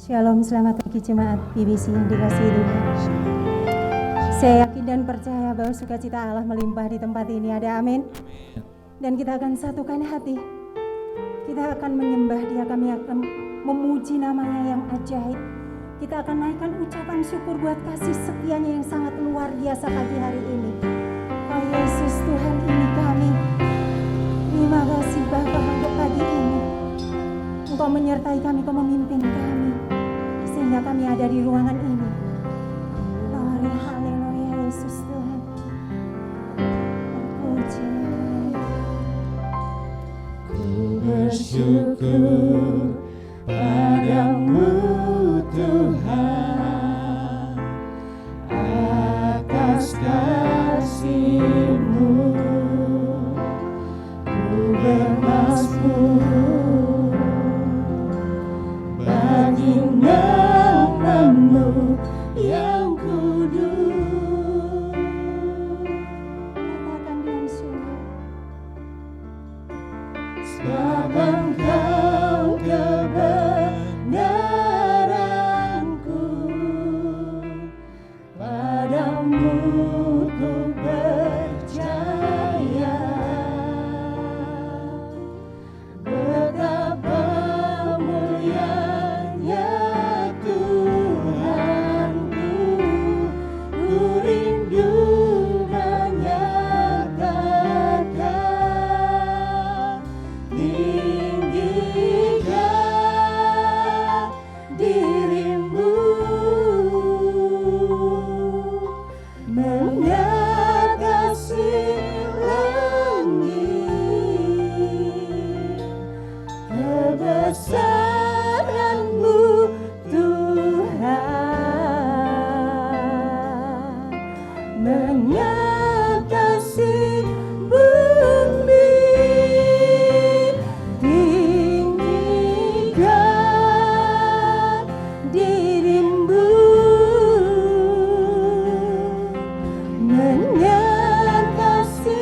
Shalom, selamat pagi jemaat BBC yang dikasihi Tuhan. Saya yakin dan percaya bahwa sukacita Allah melimpah di tempat ini. Ada amin. Dan kita akan satukan hati. Kita akan menyembah Dia, kami akan memuji namanya yang ajaib. Kita akan naikkan ucapan syukur buat kasih setianya yang sangat luar biasa pagi hari ini. Oh Yesus, Tuhan ini kami. Terima kasih Bapa untuk pagi ini. Engkau menyertai kami, Engkau memimpin kami, sehingga kami ada di ruangan ini. Glory, haleluya, Yesus Tuhan. Terpuji. Ku bersyukur padamu Tuhan atas kasih-Mu. Ku bermazmur bagi nama-Mu yang kudus. Katakan dengan sungguh. Sebab Engkau kebenaranku, padamu ku percaya. Betapa mulianya Tuhanku, ku rindu menyatakan tinggikan diri-Mu, mengatasi langit, kebesaran-Mu Tuhan, mengatasi bumi, tinggikan diri-Mu, mengatasi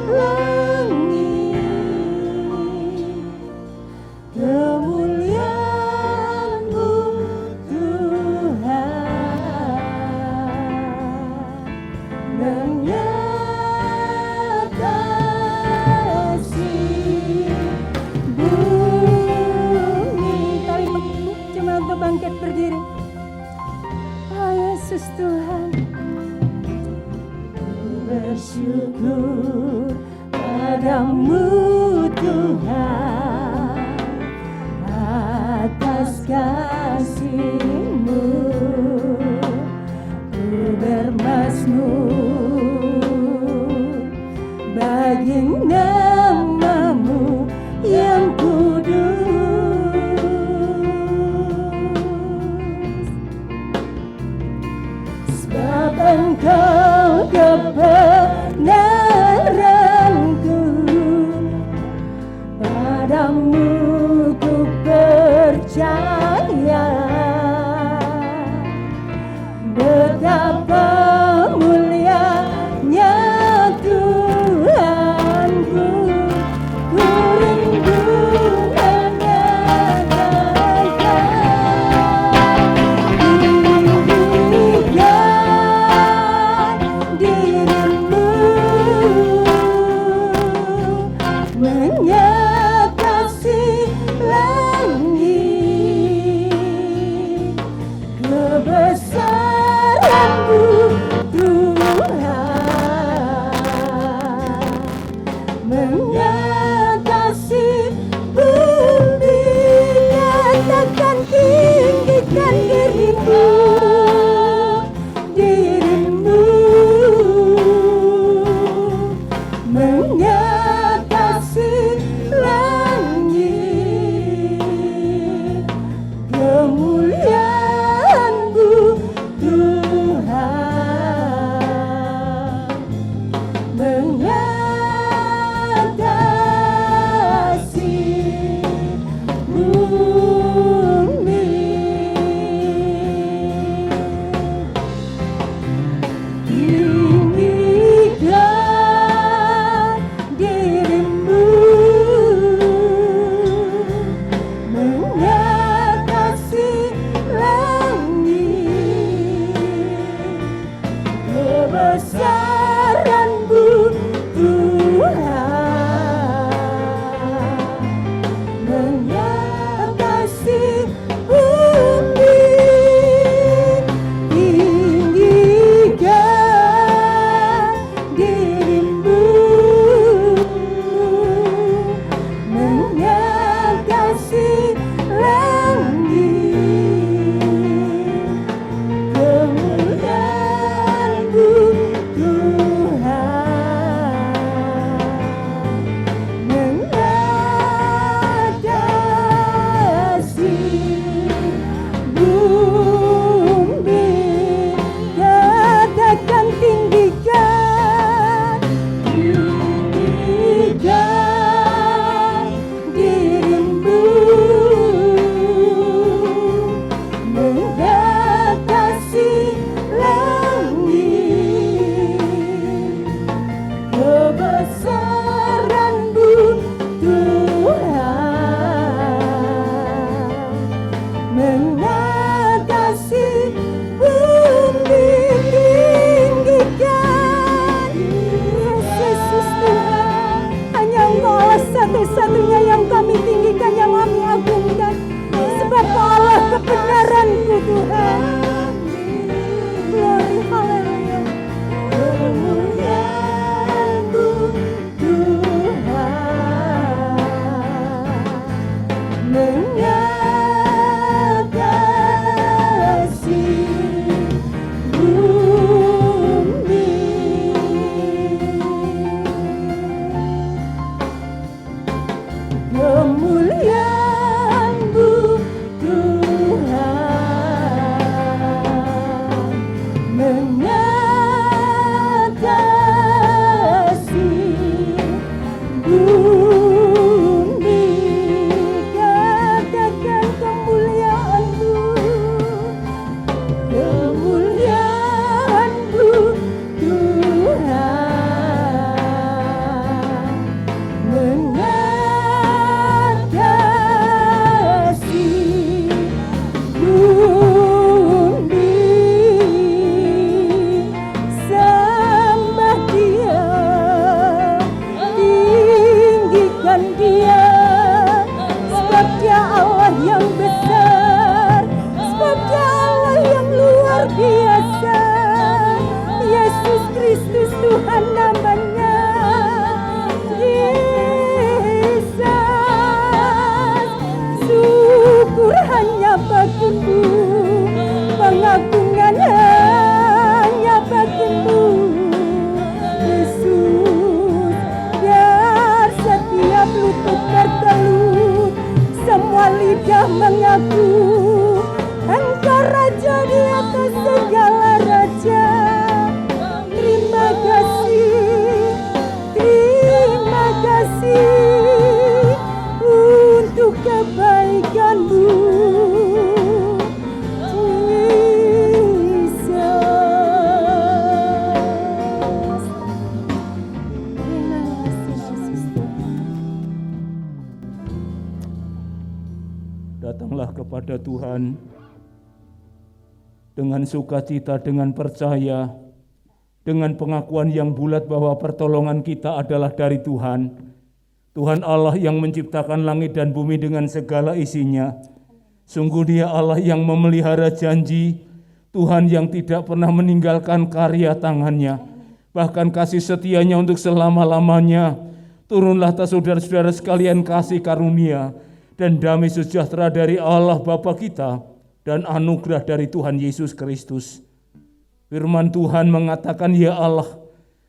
langit, kemuliaan-Mu Tuhan, mengatasi bumi. Kami mengundang jemaat untuk bangkit berdiri. Oh Yesus Tuhan. Bersyukur padamu Tuhan atas kasih-Mu. Ku bermazmur bagi nama-Mu yang kudus. Sebab Engkau kebenaranku, padamu ku percaya. Betapa mulianya Tuhanku, ku rindu menyatakan tinggikan diri-Mu, mengatasi langit, kebesaran-Mu Tuhan, mengatasi bumi. Katakan tinggikan diri-Mu, diri-Mu, mengatasi satu-satunya yang kami tinggikan, yang kami agungkan. Sebab Kau Allah kebenaran-Ku Tuhan. Glory, haleluya. Kemuliaan-Mu Tuhan mengatasi bumi. Kemuliaan-Mu Tuhan mengatasi bumi. Katakan kemuliaan-Mu, kemuliaan-Mu Tuhan mengatasi bumi. Sembah Dia, tinggikan Dia, sebab Dia Allah yang besar, sebab Dia Allah yang luar biasa. Yesus Kristus Tuhan namanya. Yesus, syukur hanya bagimu, pengagungan hanya bagimu. Yesus, biar setiap lutut bertelut, semua lidah mengaku Engkau Raja di atas segala raja. Terima kasih untuk kebaikan-Mu, Jesus. Terima kasih Yesus Tuhan. Datanglah kepada Tuhan dengan sukacita, dengan percaya, dengan pengakuan yang bulat bahwa pertolongan kita adalah dari Tuhan. Tuhan Allah yang menciptakan langit dan bumi dengan segala isinya. Sungguh Dia Allah yang memelihara janji, Tuhan yang tidak pernah meninggalkan karya tangannya, bahkan kasih setianya untuk selama-lamanya. Turunlah atas saudara-saudara sekalian kasih karunia dan damai sejahtera dari Allah Bapa kita dan anugerah dari Tuhan Yesus Kristus. Firman Tuhan mengatakan, ya Allah,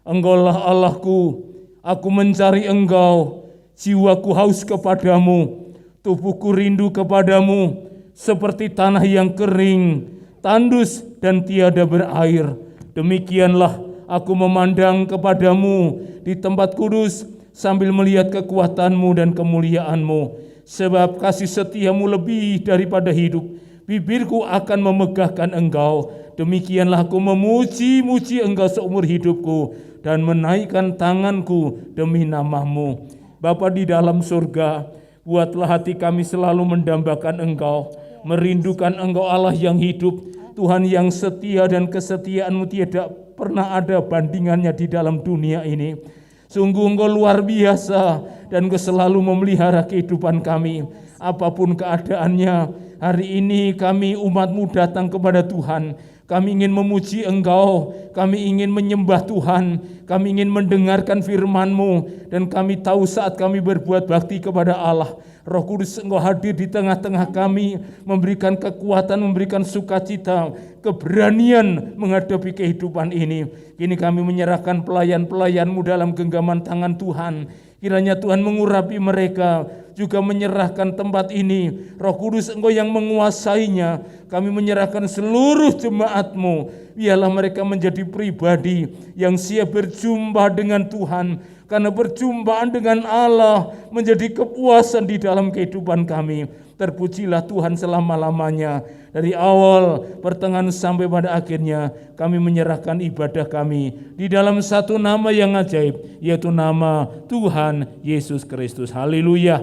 Engkaulah Allahku, aku mencari Engkau, jiwaku haus kepadamu, tubuhku rindu kepadamu, seperti tanah yang kering, tandus dan tiada berair. Demikianlah aku memandang kepadamu di tempat kudus, sambil melihat kekuatanmu dan kemuliaanmu. Sebab kasih setiamu lebih daripada hidup, bibirku akan memegahkan Engkau. Demikianlah aku memuji-muji Engkau seumur hidupku dan menaikkan tanganku demi nama-Mu. Bapa di dalam surga, buatlah hati kami selalu mendambakan Engkau, merindukan Engkau Allah yang hidup, Tuhan yang setia, dan kesetiaan-Mu tidak pernah ada bandingannya di dalam dunia ini. Sungguh Engkau luar biasa dan Engkau selalu memelihara kehidupan kami. Apapun keadaannya, hari ini kami umat-Mu datang kepada Tuhan. Kami ingin memuji Engkau, kami ingin menyembah Tuhan, kami ingin mendengarkan firman-Mu, dan kami tahu saat kami berbuat bakti kepada Allah, Roh Kudus Engkau hadir di tengah-tengah kami, memberikan kekuatan, memberikan sukacita, keberanian menghadapi kehidupan ini. Kini kami menyerahkan pelayan-pelayan-Mu dalam genggaman tangan Tuhan. Kiranya Tuhan mengurapi mereka, juga menyerahkan tempat ini. Roh Kudus Engkau yang menguasainya. Kami menyerahkan seluruh jemaat-Mu. Biarlah mereka menjadi pribadi yang siap berjumpa dengan Tuhan. Karena perjumpaan dengan Allah menjadi kepuasan di dalam kehidupan kami. Terpujilah Tuhan selama-lamanya. Dari awal, pertengahan sampai pada akhirnya, kami menyerahkan ibadah kami di dalam satu nama yang ajaib, yaitu nama Tuhan Yesus Kristus. Haleluya.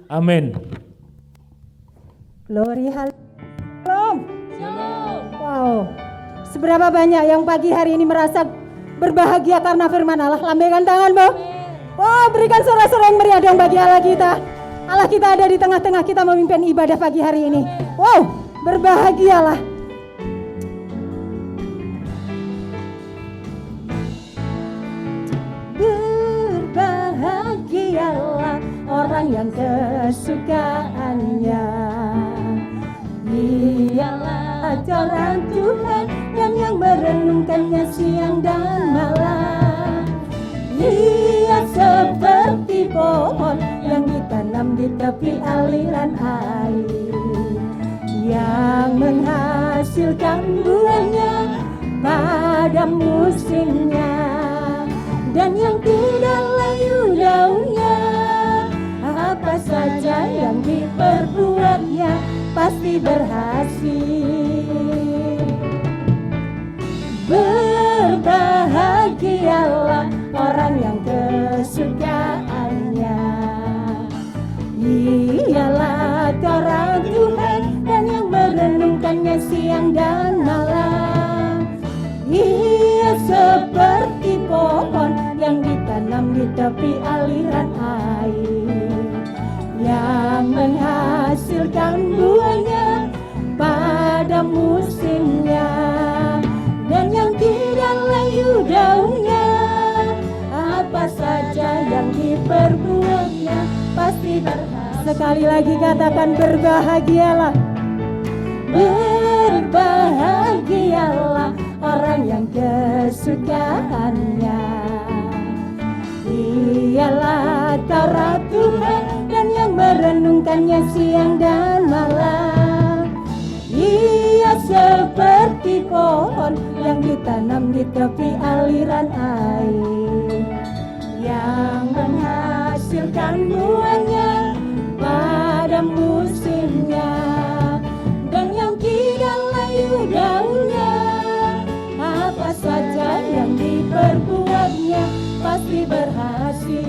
Amin. Glory, Shalom. Wow. Seberapa banyak yang pagi hari ini merasa berbahagia karena firman Allah? Lambaikan tangan, Bu. Oh, berikan sorak-sorai yang meriah dong bagi Allah kita. Allah kita ada di tengah-tengah kita memimpin ibadah pagi hari ini. Wow, berbahagialah. Berbahagialah orang yang kesukaannya ialah ajaran Tuhan dan yang merenungkannya siang dan malam. Ia seperti pohon yang ditanam di tepi aliran air, yang menghasilkan buahnya pada musimnya, dan yang tidak layu daunnya. Apa saja yang diperbuatnya pasti berhasil. Berbahagialah orang yang kesukaannya ialah Torah Tuhan dan yang merenungkannya siang dan malam. Ia seperti pohon yang ditanam di tepi aliran air, yang menghasilkan buahnya pada musimnya, dan yang tidak layu daunnya. Apa saja yang diperbuatnya pasti berhasil. Sekali lagi katakan berbahagialah. Berbahagialah orang yang kesukaannya ialah Taurat Tuhan dan yang merenungkannya siang dan malam. Ia seperti pohon yang ditanam di tepi aliran air, yang menghasilkan buahnya pada musimnya, dan yang tidak layu daunnya. Apa saja yang diperbuatnya pasti berhasil,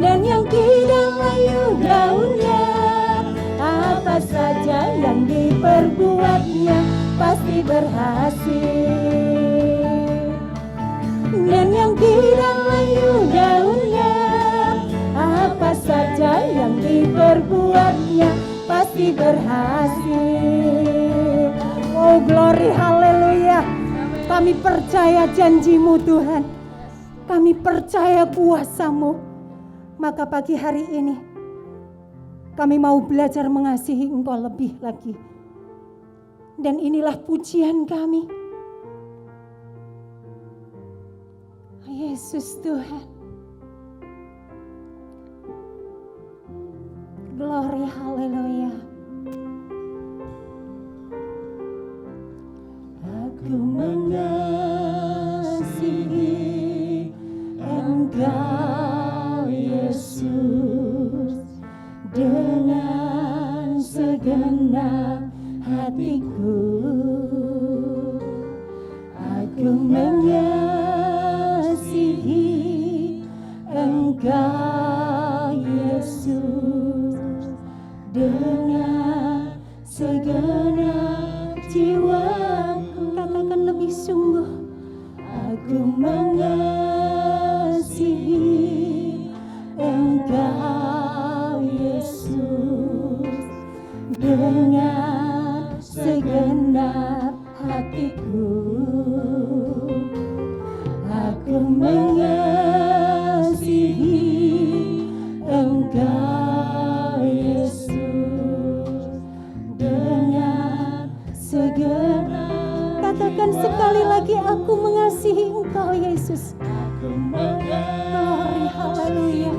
dan yang tidak layu daunnya. Apa saja yang diperbuatnya pasti berhasil, dan yang tidak layu daunnya. Apa saja yang diperbuatnya pasti berhasil. Oh glory haleluya. Kami percaya janji-Mu Tuhan, kami percaya kuasa-Mu. Maka pagi hari ini kami mau belajar mengasihi Engkau lebih lagi. Dan inilah pujian kami. Yesus Tuhan. Glory haleluya. Aku mengasihi Engkau Yesus dengan segenap hatiku. Aku mengasihi Engkau Yesus dengan segenap jiwaku. Katakan lebih sungguh. Aku mengasihi Engkau Yesus dengan segenap hatiku. Aku mengasihi Engkau Yesus dengan segenap. Katakan sekali lagi, aku mengasihi Engkau Yesus. Glory haleluya.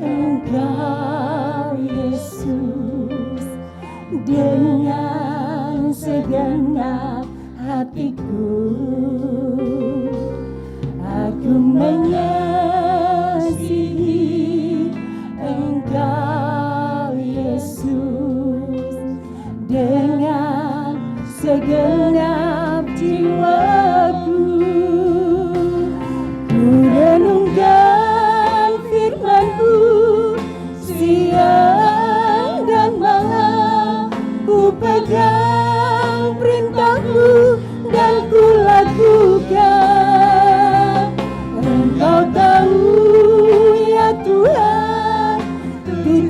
Engkau Yesus dengan segenap hatiku. Aku mengasihi Engkau Yesus dengan segenap jiwaku. Ku renungkan firman-Mu siang dan malam, ku pegang perintah-Mu dan ku lakukan.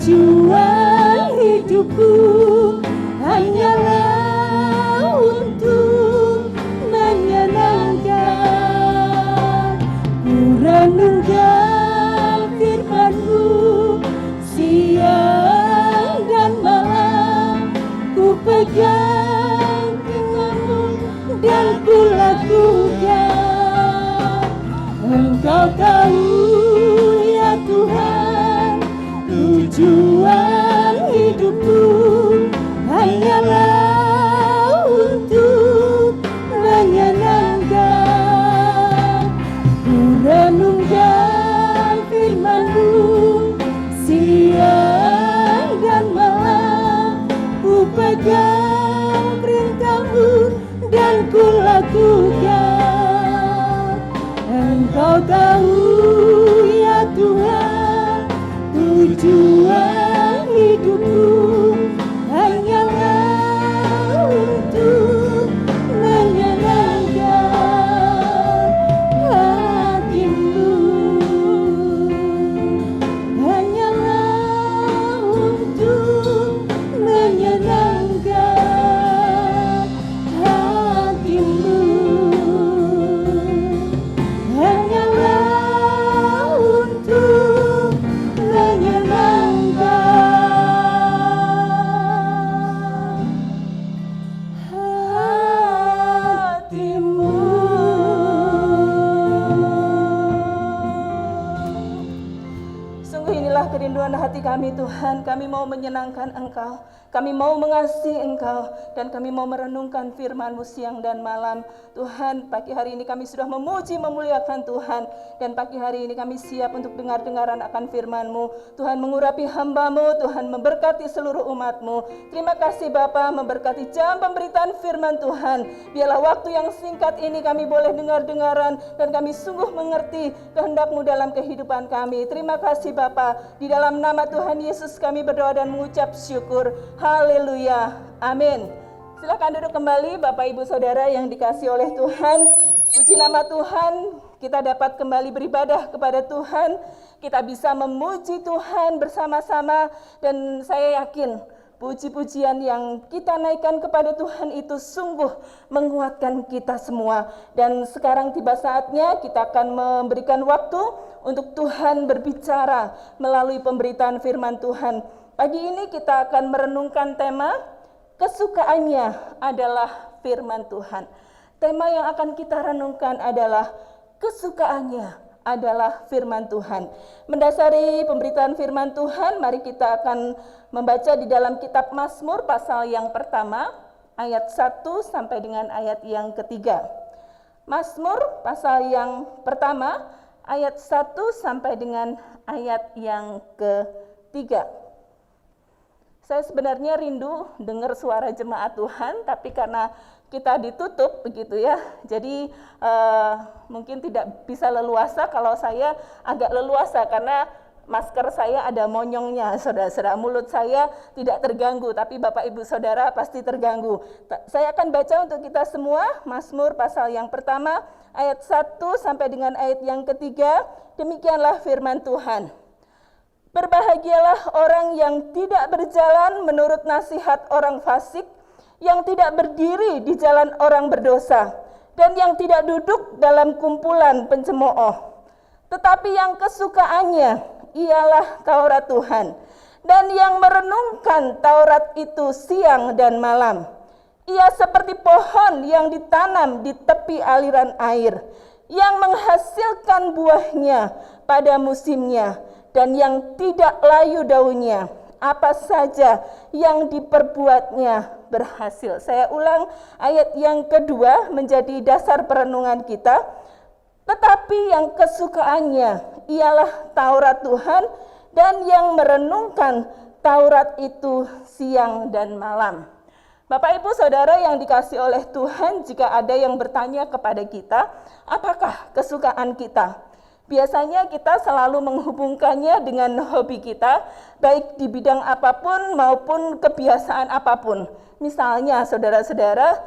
Tujuan hidupku hanyalah untuk menyenangkan. Ku renungkan firman-Mu siang dan malam. Ku pegang firman-Mu dan ku lakukan. Engkau tahu ya Tuhan, tujuan hidupku hanyalah untuk menyenangkan. Ku renungkan firman-Mu siang dan malam. Ku pegang perintah-Mu dan ku lakukan. Engkau tahu ya Tuhan, tujuan hidupku hanyalah untuk menyenangkan hati-Mu. Hanyalah untuk menyenangkan hati-Mu. Hanyalah untuk menyenangkan hati-Mu. Sungguh inilah kerinduan hati kami Tuhan, kami mau menyenangkan Engkau, kami mau mengasihi Engkau, dan kami mau merenungkan firman-Mu siang dan malam. Tuhan, pagi hari ini kami sudah memuji, memuliakan Tuhan, dan pagi hari ini kami siap untuk dengar-dengaran akan firman-Mu. Tuhan mengurapi hamba-Mu, Tuhan memberkati seluruh umat-Mu. Terima kasih Bapa, memberkati jam pemberitaan firman Tuhan. Biarlah waktu yang singkat ini kami boleh dengar-dengaran, dan kami sungguh mengerti kehendak-Mu dalam kehidupan kami. Terima kasih Bapa, di dalam nama Tuhan Yesus kami berdoa dan mengucap syukur. Haleluya, amin. Silakan duduk kembali Bapak Ibu Saudara yang dikasihi oleh Tuhan. Puji nama Tuhan, kita dapat kembali beribadah kepada Tuhan. Kita bisa memuji Tuhan bersama-sama, dan saya yakin puji-pujian yang kita naikkan kepada Tuhan itu sungguh menguatkan kita semua. Dan sekarang tiba saatnya kita akan memberikan waktu untuk Tuhan berbicara melalui pemberitaan firman Tuhan. Pagi ini kita akan merenungkan tema kesukaannya adalah firman Tuhan. Tema yang akan kita renungkan adalah kesukaannya adalah firman Tuhan. Mendasari pemberitaan firman Tuhan, mari kita akan membaca di dalam kitab Mazmur pasal yang pertama, ayat 1 sampai dengan ayat yang ketiga. Mazmur pasal yang pertama, ayat 1 sampai dengan ayat yang ketiga. Saya sebenarnya rindu dengar suara jemaat Tuhan, tapi karena kita ditutup begitu ya, jadi mungkin tidak bisa leluasa. Kalau saya agak leluasa karena masker saya ada monyongnya, saudara-saudara. Mulut saya tidak terganggu, tapi Bapak Ibu Saudara pasti terganggu. Saya akan baca untuk kita semua Mazmur pasal yang pertama, ayat 1 sampai dengan ayat yang ketiga. Demikianlah firman Tuhan. Berbahagialah orang yang tidak berjalan menurut nasihat orang fasik, yang tidak berdiri di jalan orang berdosa, dan yang tidak duduk dalam kumpulan pencemooh. Tetapi yang kesukaannya ialah Taurat Tuhan, dan yang merenungkan Taurat itu siang dan malam. Ia seperti pohon yang ditanam di tepi aliran air, yang menghasilkan buahnya pada musimnya, dan yang tidak layu daunnya. Apa saja yang diperbuatnya berhasil. Saya ulang ayat yang kedua menjadi dasar perenungan kita. Tetapi yang kesukaannya ialah Taurat Tuhan, dan yang merenungkan Taurat itu siang dan malam. Bapak Ibu Saudara yang dikasihi oleh Tuhan, jika ada yang bertanya kepada kita, apakah kesukaan kita? Biasanya kita selalu menghubungkannya dengan hobi kita, baik di bidang apapun maupun kebiasaan apapun. Misalnya saudara-saudara,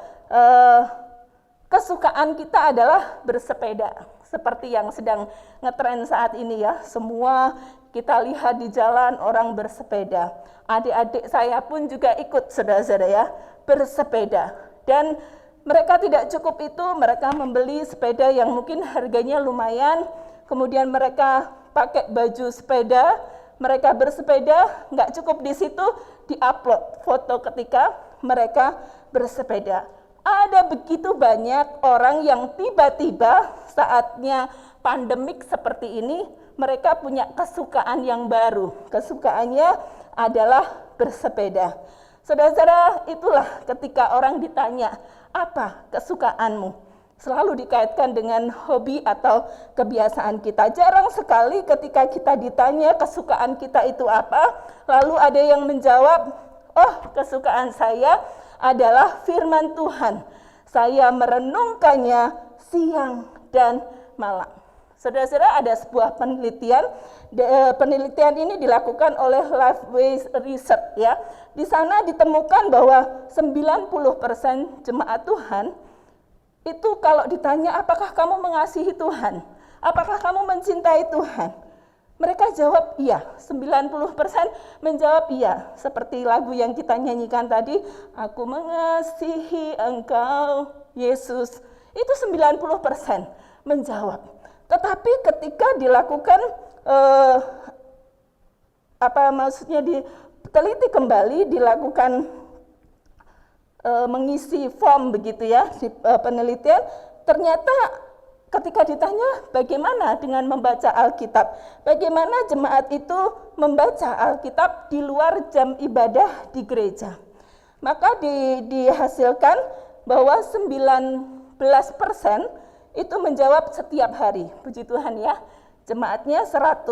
kesukaan kita adalah bersepeda. seperti yang sedang ngetren saat ini ya. Semua kita lihat di jalan orang bersepeda. Adik-adik saya pun juga ikut, saudara-saudara ya, bersepeda. Dan mereka tidak cukup itu, mereka membeli sepeda yang mungkin harganya lumayan, kemudian mereka pakai baju sepeda, mereka bersepeda, nggak cukup di situ, diupload foto ketika mereka bersepeda. Ada begitu banyak orang yang tiba-tiba saatnya pandemik seperti ini, mereka punya kesukaan yang baru. Kesukaannya adalah bersepeda. Saudara-saudara, itulah ketika orang ditanya, apa kesukaanmu? Selalu dikaitkan dengan hobi atau kebiasaan kita. Jarang sekali ketika kita ditanya kesukaan kita itu apa, lalu ada yang menjawab, oh kesukaan saya adalah firman Tuhan. Saya merenungkannya siang dan malam. Saudara-saudara, ada sebuah penelitian. Penelitian ini dilakukan oleh Lifeway Research ya. Di sana ditemukan bahwa 90% jemaat Tuhan itu kalau ditanya apakah kamu mengasihi Tuhan? Apakah kamu mencintai Tuhan? Mereka jawab iya, 90% menjawab iya. Seperti lagu yang kita nyanyikan tadi, aku mengasihi Engkau, Yesus. Itu 90% menjawab. Tetapi ketika dilakukan, diteliti kembali, dilakukan mengisi form begitu ya, di penelitian, ternyata ketika ditanya bagaimana dengan membaca Alkitab, bagaimana jemaat itu membaca Alkitab di luar jam ibadah di gereja, maka dihasilkan bahwa 19% itu menjawab setiap hari. Puji Tuhan ya, jemaatnya 100,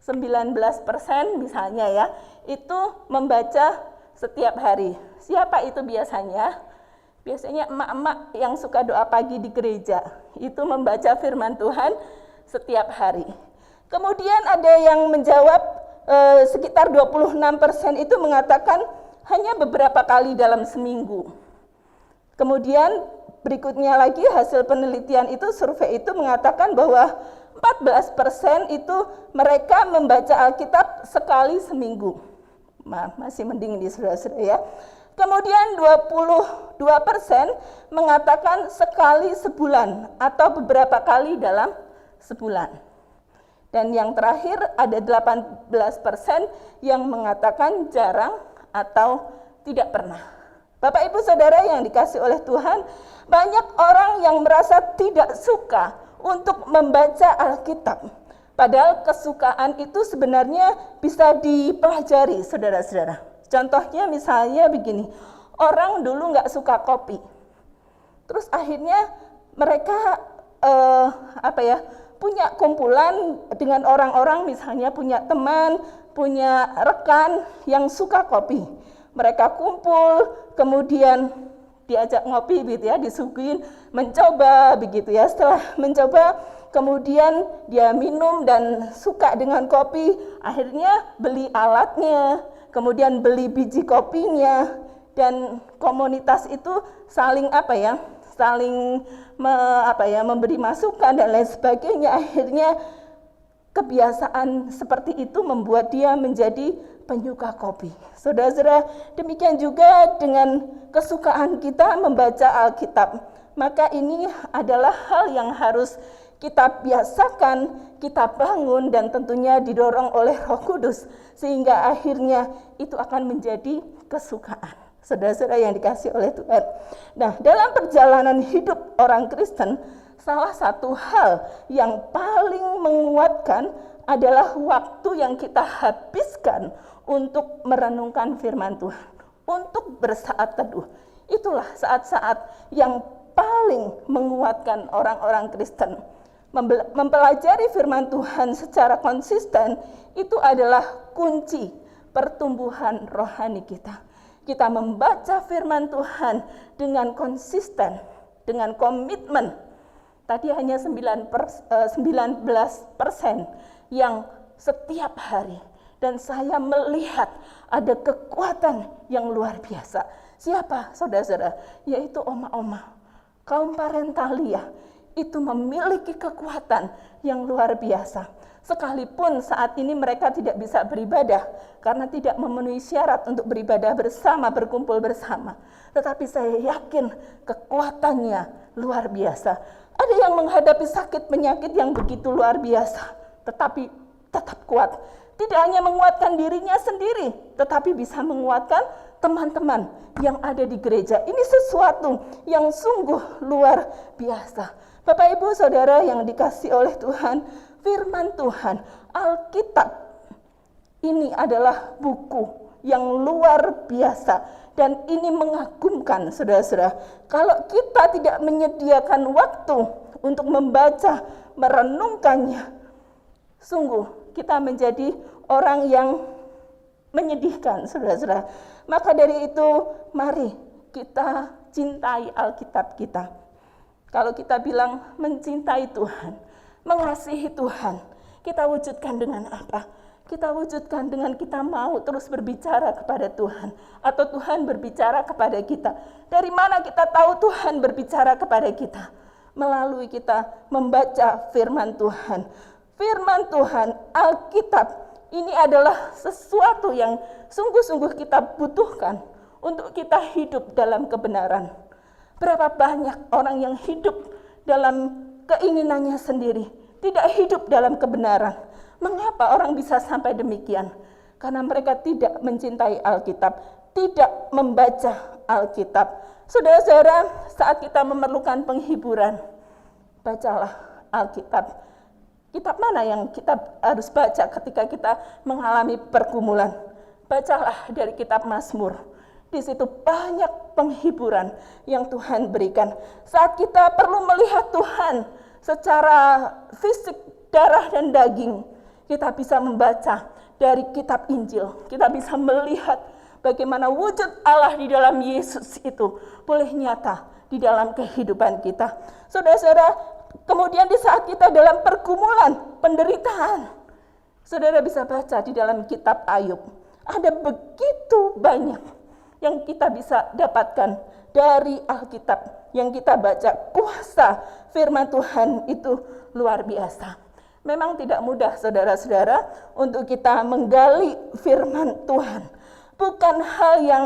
19% misalnya ya, itu membaca setiap hari. Siapa itu biasanya? Biasanya emak-emak yang suka doa pagi di gereja, itu membaca firman Tuhan setiap hari. Kemudian ada yang menjawab sekitar 26% itu mengatakan hanya beberapa kali dalam seminggu. Kemudian berikutnya lagi hasil penelitian itu, survei itu mengatakan bahwa 14% itu mereka membaca Alkitab sekali seminggu. Masih mending di saudara-saudara ya. Kemudian 22% mengatakan sekali sebulan atau beberapa kali dalam sebulan. Dan yang terakhir ada 18% yang mengatakan jarang atau tidak pernah. Bapak Ibu Saudara yang dikasih oleh Tuhan, banyak orang yang merasa tidak suka untuk membaca Alkitab. Padahal kesukaan itu sebenarnya bisa dipelajari, saudara-saudara. Contohnya misalnya begini, orang dulu nggak suka kopi, terus akhirnya mereka punya kumpulan dengan orang-orang, misalnya punya teman, punya rekan yang suka kopi. Mereka kumpul, kemudian diajak ngopi gitu ya, disuguhin, mencoba begitu ya. Setelah mencoba, kemudian dia minum dan suka dengan kopi, akhirnya beli alatnya, kemudian beli biji kopinya, dan komunitas itu saling memberi masukan dan lain sebagainya. Akhirnya kebiasaan seperti itu membuat dia menjadi penyuka kopi. Saudara-saudara, demikian juga dengan kesukaan kita membaca Alkitab. Maka ini adalah hal yang harus kita biasakan, kita bangun, dan tentunya didorong oleh Roh Kudus, sehingga akhirnya itu akan menjadi kesukaan. Saudara-saudara yang dikasih oleh Tuhan. Nah, dalam perjalanan hidup orang Kristen, salah satu hal yang paling menguatkan adalah waktu yang kita habiskan untuk merenungkan firman Tuhan, untuk bersaat teduh. Itulah saat-saat yang paling menguatkan orang-orang Kristen. Mempelajari firman Tuhan secara konsisten itu adalah kunci pertumbuhan rohani kita. Kita membaca firman Tuhan dengan konsisten, dengan komitmen. Tadi hanya 19% yang setiap hari. Dan saya melihat ada kekuatan yang luar biasa. Siapa saudara-saudara? Yaitu oma-oma, kaum parentalia, itu memiliki kekuatan yang luar biasa. Sekalipun saat ini mereka tidak bisa beribadah karena tidak memenuhi syarat untuk beribadah bersama, berkumpul bersama. Tetapi saya yakin kekuatannya luar biasa. Ada yang menghadapi sakit penyakit yang begitu luar biasa, tetapi tetap kuat. Tidak hanya menguatkan dirinya sendiri, tetapi bisa menguatkan teman-teman yang ada di gereja. Ini sesuatu yang sungguh luar biasa. Bapak, Ibu, Saudara yang dikasihi oleh Tuhan, firman Tuhan, Alkitab, ini adalah buku yang luar biasa dan ini mengagumkan, saudara-saudara. Kalau kita tidak menyediakan waktu untuk membaca, merenungkannya, sungguh kita menjadi orang yang menyedihkan, saudara-saudara. Maka dari itu, mari kita cintai Alkitab kita. Kalau kita bilang mencintai Tuhan, mengasihi Tuhan, kita wujudkan dengan apa? Kita wujudkan dengan kita mau terus berbicara kepada Tuhan, atau Tuhan berbicara kepada kita. Dari mana kita tahu Tuhan berbicara kepada kita? Melalui kita membaca firman Tuhan. Firman Tuhan, Alkitab, ini adalah sesuatu yang sungguh-sungguh kita butuhkan untuk kita hidup dalam kebenaran. Berapa banyak orang yang hidup dalam keinginannya sendiri, tidak hidup dalam kebenaran. Mengapa orang bisa sampai demikian? Karena mereka tidak mencintai Alkitab, tidak membaca Alkitab. Saudara-saudara, saat kita memerlukan penghiburan, bacalah Alkitab. Kitab mana yang kita harus baca ketika kita mengalami pergumulan? Bacalah dari kitab Mazmur. Di situ banyak penghiburan yang Tuhan berikan. Saat kita perlu melihat Tuhan secara fisik, darah dan daging, kita bisa membaca dari kitab Injil. Kita bisa melihat bagaimana wujud Allah di dalam Yesus itu boleh nyata di dalam kehidupan kita. Saudara-saudara, kemudian di saat kita dalam pergumulan, penderitaan, saudara bisa baca di dalam kitab Ayub. Ada begitu banyak yang kita bisa dapatkan dari Alkitab yang kita baca. Kuasa firman Tuhan itu luar biasa. Memang tidak mudah, saudara-saudara, untuk kita menggali firman Tuhan. Bukan hal yang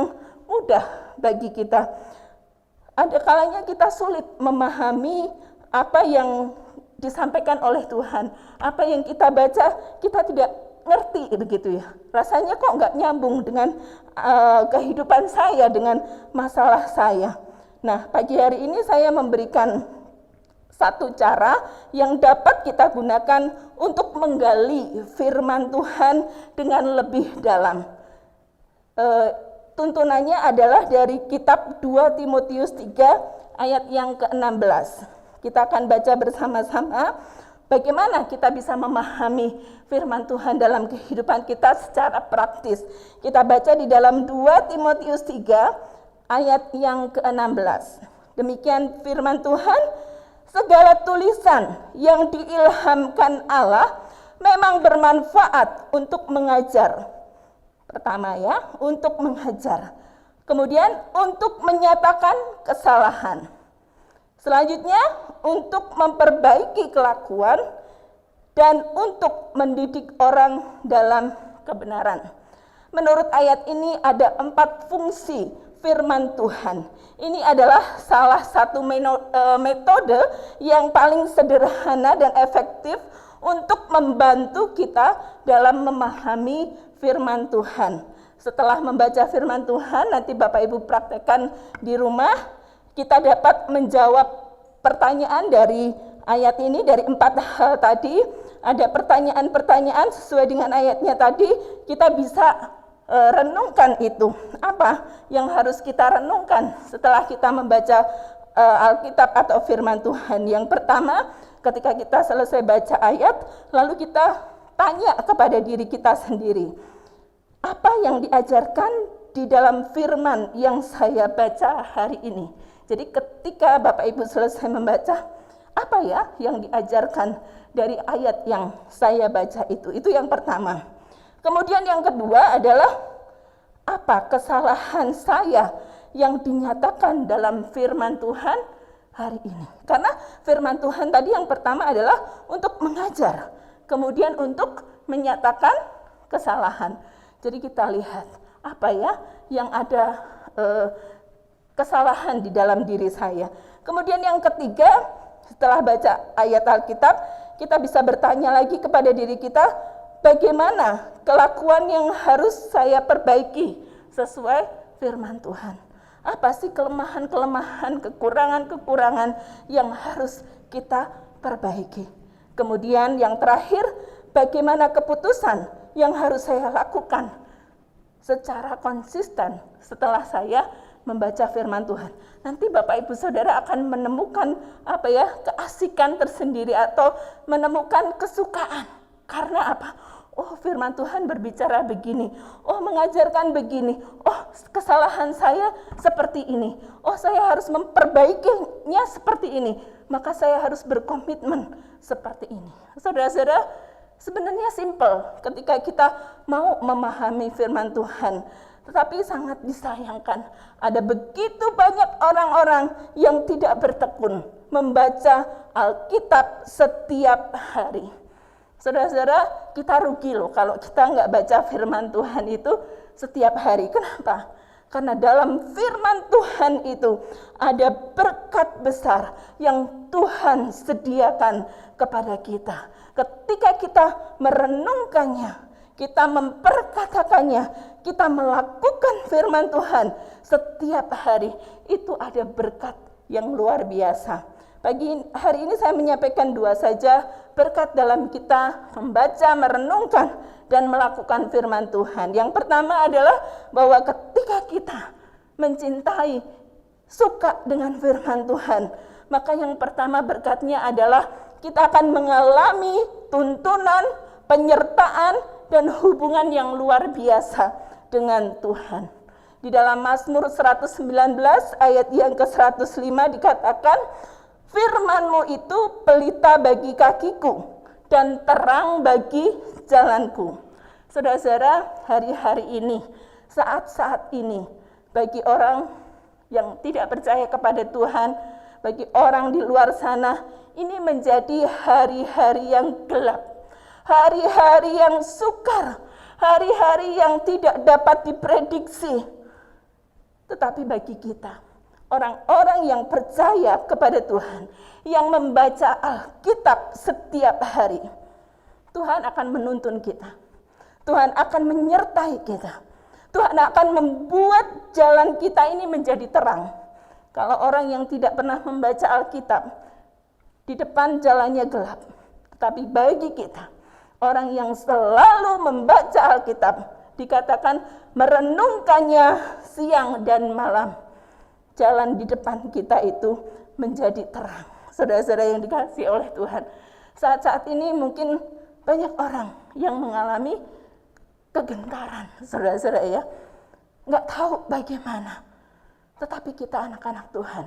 mudah bagi kita. Ada kalanya kita sulit memahami apa yang disampaikan oleh Tuhan. Apa yang kita baca, kita tidak ngerti begitu ya. Rasanya kok nggak nyambung dengan kehidupan saya, dengan masalah saya. Nah, pagi hari ini saya memberikan satu cara yang dapat kita gunakan untuk menggali firman Tuhan dengan lebih dalam. Tuntunannya adalah dari kitab 2 Timotius 3 ayat yang ke-16. Kita akan baca bersama-sama bagaimana kita bisa memahami firman Tuhan dalam kehidupan kita secara praktis. Kita baca di dalam 2 Timotius 3 ayat yang ke-16. Demikian firman Tuhan, segala tulisan yang diilhamkan Allah memang bermanfaat untuk mengajar. Pertama ya, untuk mengajar. Kemudian untuk menyatakan kesalahan. Selanjutnya untuk memperbaiki kelakuan dan untuk mendidik orang dalam kebenaran. Menurut ayat ini ada 4 fungsi firman Tuhan. Ini adalah salah satu metode yang paling sederhana dan efektif untuk membantu kita dalam memahami firman Tuhan. Setelah membaca firman Tuhan, nanti Bapak Ibu praktekkan di rumah, kita dapat menjawab pertanyaan dari ayat ini, dari 4 hal tadi. Ada pertanyaan-pertanyaan sesuai dengan ayatnya tadi, kita bisa renungkan itu. Apa yang harus kita renungkan setelah kita membaca Alkitab atau firman Tuhan? Yang pertama, ketika kita selesai baca ayat, lalu kita tanya kepada diri kita sendiri, apa yang diajarkan di dalam firman yang saya baca hari ini? Jadi ketika Bapak Ibu selesai membaca, apa ya yang diajarkan dari ayat yang saya baca itu? Itu yang pertama. Kemudian yang kedua adalah, apa kesalahan saya yang dinyatakan dalam firman Tuhan hari ini. Karena firman Tuhan tadi yang pertama adalah untuk mengajar, kemudian untuk menyatakan kesalahan. Jadi kita lihat apa ya yang ada kesalahan di dalam diri saya. Kemudian yang ketiga, setelah baca ayat Alkitab, kita bisa bertanya lagi kepada diri kita, bagaimana kelakuan yang harus saya perbaiki sesuai firman Tuhan. Apa sih kelemahan-kelemahan, kekurangan-kekurangan yang harus kita perbaiki. Kemudian yang terakhir, bagaimana keputusan yang harus saya lakukan secara konsisten setelah saya membaca firman Tuhan. Nanti Bapak Ibu Saudara akan menemukan keasikan tersendiri atau menemukan kesukaan. Karena apa? Oh, firman Tuhan berbicara begini. Oh, mengajarkan begini. Oh, kesalahan saya seperti ini. Oh, saya harus memperbaikinya seperti ini. Maka saya harus berkomitmen seperti ini. Saudara-saudara, sebenarnya simpel ketika kita mau memahami firman Tuhan. Tetapi sangat disayangkan, ada begitu banyak orang-orang yang tidak bertekun membaca Alkitab setiap hari. Saudara-saudara, kita rugi loh kalau kita nggak baca firman Tuhan itu setiap hari. Kenapa? Karena dalam firman Tuhan itu ada berkat besar yang Tuhan sediakan kepada kita. Ketika kita merenungkannya, kita memperkatakannya, kita melakukan firman Tuhan setiap hari, itu ada berkat yang luar biasa. Pagi hari ini saya menyampaikan dua saja berkat dalam kita membaca, merenungkan, dan melakukan firman Tuhan. Yang pertama adalah bahwa ketika kita mencintai, suka dengan firman Tuhan, maka yang pertama berkatnya adalah kita akan mengalami tuntunan, penyertaan, dan hubungan yang luar biasa dengan Tuhan. Di dalam Mazmur 119 ayat yang ke-105 dikatakan, firman-Mu itu pelita bagi kakiku dan terang bagi jalanku. Saudara-saudara, hari-hari ini, saat-saat ini, bagi orang yang tidak percaya kepada Tuhan, bagi orang di luar sana, ini menjadi hari-hari yang gelap, hari-hari yang sukar, hari-hari yang tidak dapat diprediksi. Tetapi bagi kita, orang-orang yang percaya kepada Tuhan, yang membaca Alkitab setiap hari, Tuhan akan menuntun kita. Tuhan akan menyertai kita. Tuhan akan membuat jalan kita ini menjadi terang. Kalau orang yang tidak pernah membaca Alkitab, di depan jalannya gelap. Tetapi bagi kita, orang yang selalu membaca Alkitab, dikatakan merenungkannya siang dan malam, jalan di depan kita itu menjadi terang. Saudara-saudara yang dikasihi oleh Tuhan, saat-saat ini mungkin banyak orang yang mengalami kegentaran, saudara-saudara ya, nggak tahu bagaimana. Tetapi kita anak-anak Tuhan,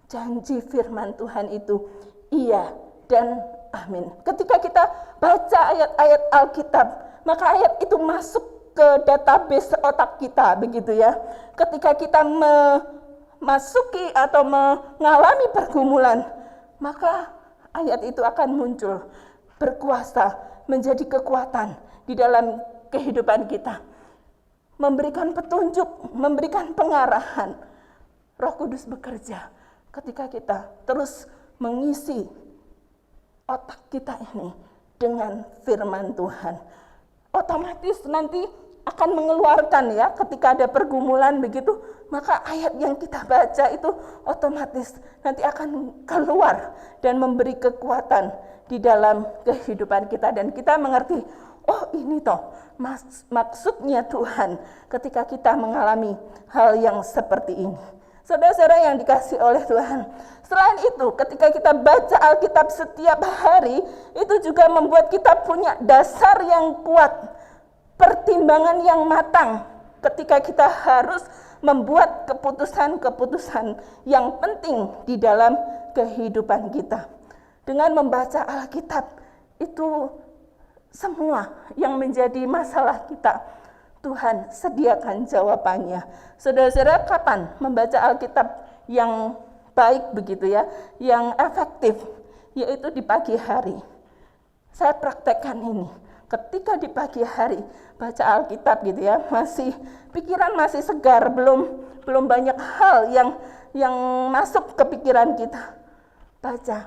janji firman Tuhan itu iya dan amin. Ketika kita baca ayat-ayat Alkitab, maka ayat itu masuk ke database otak kita, begitu ya. Ketika kita memasuki atau mengalami pergumulan, maka ayat itu akan muncul, berkuasa, menjadi kekuatan di dalam kehidupan kita. Memberikan petunjuk, memberikan pengarahan. Roh Kudus bekerja ketika kita terus mengisi otak kita ini dengan firman Tuhan. Otomatis nanti akan mengeluarkan ya, ketika ada pergumulan begitu, maka ayat yang kita baca itu otomatis nanti akan keluar dan memberi kekuatan di dalam kehidupan kita. Dan kita mengerti, oh ini toh maksudnya Tuhan ketika kita mengalami hal yang seperti ini. Saudara-saudara yang dikasihi oleh Tuhan, selain itu ketika kita baca Alkitab setiap hari, itu juga membuat kita punya dasar yang kuat, pertimbangan yang matang ketika kita harus membuat keputusan-keputusan yang penting di dalam kehidupan kita. Dengan membaca Alkitab itu semua yang menjadi masalah kita, Tuhan sediakan jawabannya. Saudara-saudara, kapan membaca Alkitab yang baik begitu ya, yang efektif, yaitu di pagi hari. Saya praktekkan ini. Ketika di pagi hari baca Alkitab gitu ya, pikiran masih segar, belum banyak hal yang masuk ke pikiran kita. Baca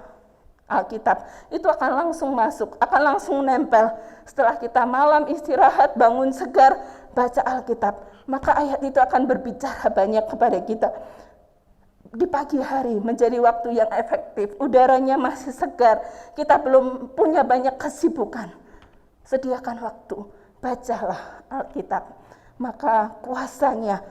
Alkitab, itu akan langsung masuk, akan langsung nempel. Setelah kita malam istirahat, bangun segar, baca Alkitab, maka ayat itu akan berbicara banyak kepada kita. Di pagi hari menjadi waktu yang efektif, udaranya masih segar, kita belum punya banyak kesibukan. Sediakan waktu, bacalah Alkitab, maka kuasanya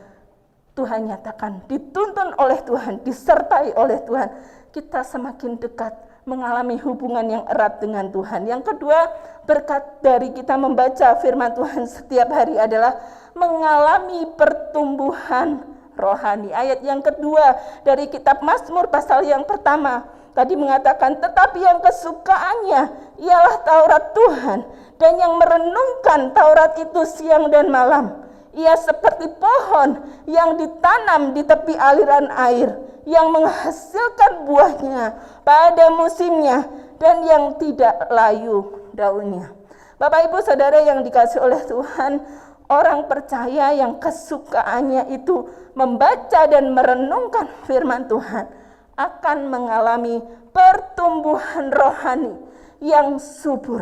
Tuhan nyatakan, dituntun oleh Tuhan, disertai oleh Tuhan, kita semakin dekat mengalami hubungan yang erat dengan Tuhan. Yang kedua, berkat dari kita membaca firman Tuhan setiap hari adalah mengalami pertumbuhan rohani. Ayat yang kedua dari kitab Mazmur pasal yang pertama tadi mengatakan, tetapi yang kesukaannya ialah Taurat Tuhan, dan yang merenungkan Taurat itu siang dan malam. Ia seperti pohon yang ditanam di tepi aliran air, yang menghasilkan buahnya pada musimnya, dan yang tidak layu daunnya. Bapak Ibu Saudara yang dikasihi oleh Tuhan, orang percaya yang kesukaannya itu membaca dan merenungkan firman Tuhan akan mengalami pertumbuhan rohani yang subur,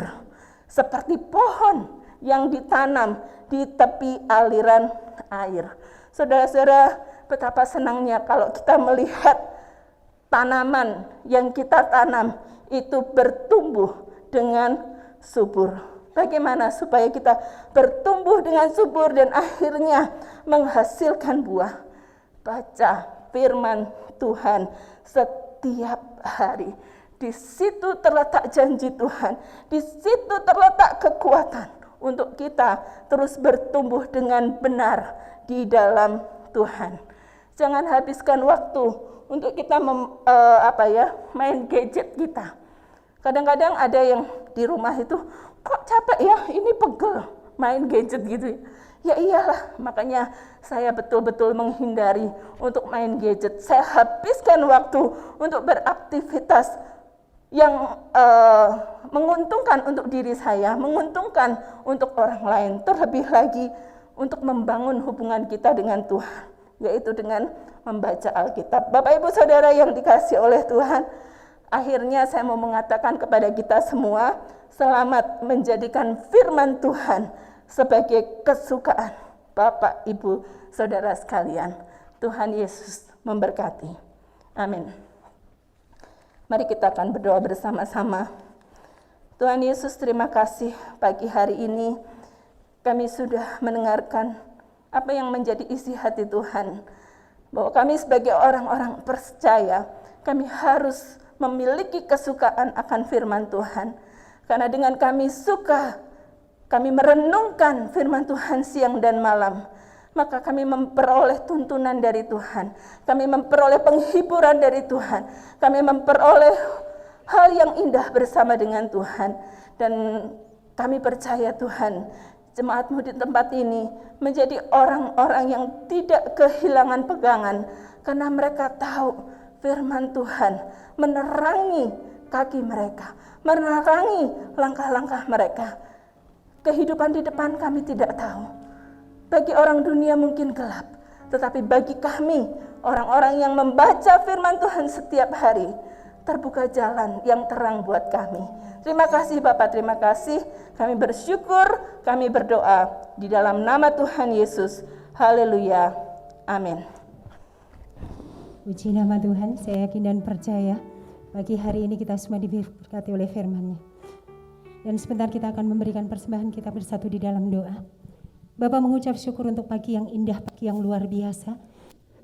seperti pohon yang ditanam di tepi aliran air. Saudara-saudara, betapa senangnya kalau kita melihat tanaman yang kita tanam itu bertumbuh dengan subur. Bagaimana supaya kita bertumbuh dengan subur dan akhirnya menghasilkan buah? Baca firman Tuhan setiap hari. Di situ terletak janji Tuhan, di situ terletak kekuatan untuk kita terus bertumbuh dengan benar di dalam Tuhan. Jangan habiskan waktu untuk kita main gadget kita. Kadang-kadang ada yang di rumah itu, kok capek ya, ini pegel main gadget gitu. Ya iyalah, makanya saya betul-betul menghindari untuk main gadget. Saya habiskan waktu untuk beraktivitas yang menguntungkan untuk diri saya, menguntungkan untuk orang lain. Terlebih lagi untuk membangun hubungan kita dengan Tuhan, yaitu dengan membaca Alkitab. Bapak Ibu Saudara yang dikasihi oleh Tuhan, akhirnya saya mau mengatakan kepada kita semua, selamat menjadikan firman Tuhan sebagai kesukaan Bapak, Ibu, Saudara sekalian. Tuhan Yesus memberkati. Amin. Mari kita akan berdoa bersama-sama. Tuhan Yesus, terima kasih pagi hari ini kami sudah mendengarkan apa yang menjadi isi hati Tuhan. Bahwa kami sebagai orang-orang percaya, kami harus memiliki kesukaan akan firman Tuhan. Karena dengan kami suka, kami merenungkan firman Tuhan siang dan malam, maka kami memperoleh tuntunan dari Tuhan. Kami memperoleh penghiburan dari Tuhan. Kami memperoleh hal yang indah bersama dengan Tuhan. Dan kami percaya Tuhan, jemaat-Mu di tempat ini menjadi orang-orang yang tidak kehilangan pegangan. Karena mereka tahu firman Tuhan menerangi kaki mereka, menerangi langkah-langkah mereka. Kehidupan di depan kami tidak tahu. Bagi orang dunia mungkin gelap, tetapi bagi kami, orang-orang yang membaca firman Tuhan setiap hari, terbuka jalan yang terang buat kami. Terima kasih Bapak, terima kasih. Kami bersyukur, kami berdoa di dalam nama Tuhan Yesus. Haleluya. Amin. Puji nama Tuhan, saya yakin dan percaya pagi hari ini kita semua diberkati oleh firman-Nya. Dan sebentar kita akan memberikan persembahan kita bersatu di dalam doa. Bapak mengucap syukur untuk pagi yang indah, pagi yang luar biasa.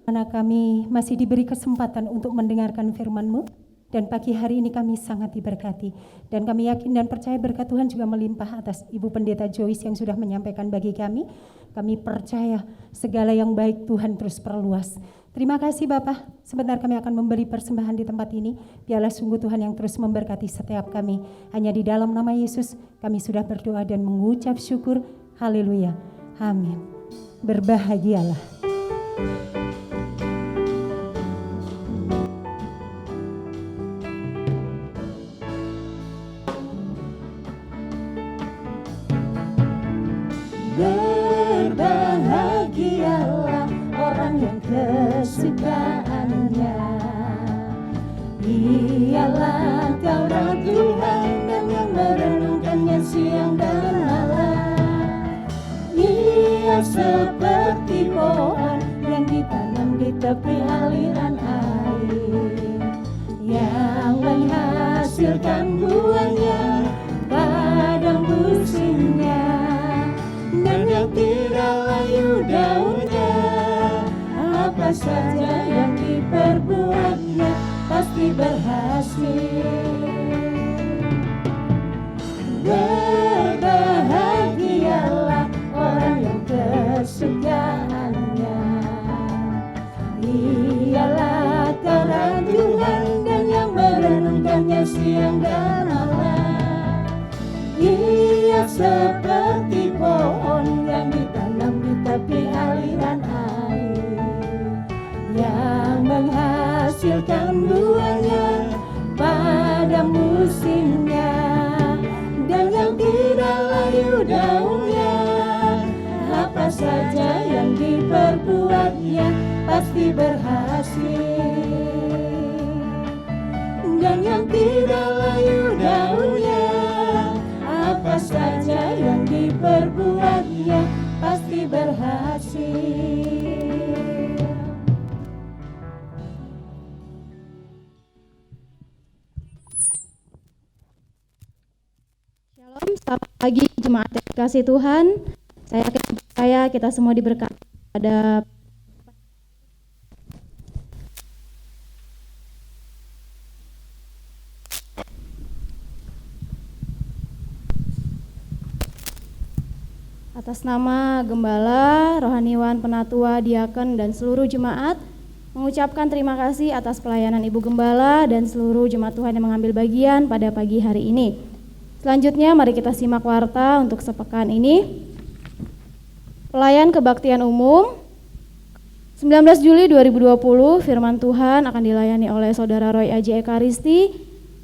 Karena kami masih diberi kesempatan untuk mendengarkan firman-Mu. Dan pagi hari ini kami sangat diberkati. Dan kami yakin dan percaya berkat Tuhan juga melimpah atas Ibu Pendeta Joyce yang sudah menyampaikan bagi kami. Kami percaya segala yang baik Tuhan terus perluas. Terima kasih Bapak. Sebentar kami akan memberi persembahan di tempat ini. Biarlah sungguh Tuhan yang terus memberkati setiap kami. Hanya di dalam nama Yesus kami sudah berdoa dan mengucap syukur. Haleluya. Amin. Berbahagialah. kesukaannya. Ialah Taurat Tuhan dan yang merenungkannya siang dan malam. Ia seperti pohon yang ditanam di tepi aliran air, yang menghasilkan buahnya pada musimnya, dan yang tidak layu daunnya. Apa saja yang diperbuatnya pasti berhasil. Berbahagialah orang yang kesukaannya. Ialah Taurat Tuhan dan yang merenungkannya siang dan malam. Ia seperti pohon yang ditanam di tepi aliran air, yang menghasilkan buahnya pada musimnya, dan yang tidak layu daunnya. Apa saja yang diperbuatnya pasti berhasil, dan yang tidak layu daunnya. Apa saja yang diperbuatnya pasti berhasil. Shalom, selamat pagi jemaat yang dikasihi Tuhan. Saya yakin percaya kita semua diberkati pada atas nama Gembala, Rohaniwan, Penatua, Diaken, dan seluruh jemaat mengucapkan terima kasih atas pelayanan Ibu Gembala dan seluruh jemaat Tuhan yang mengambil bagian pada pagi hari ini. Selanjutnya mari kita simak warta untuk sepekan ini. Pelayan Kebaktian Umum 19 Juli 2020, firman Tuhan akan dilayani oleh Saudara Roy Aji Ekaristi,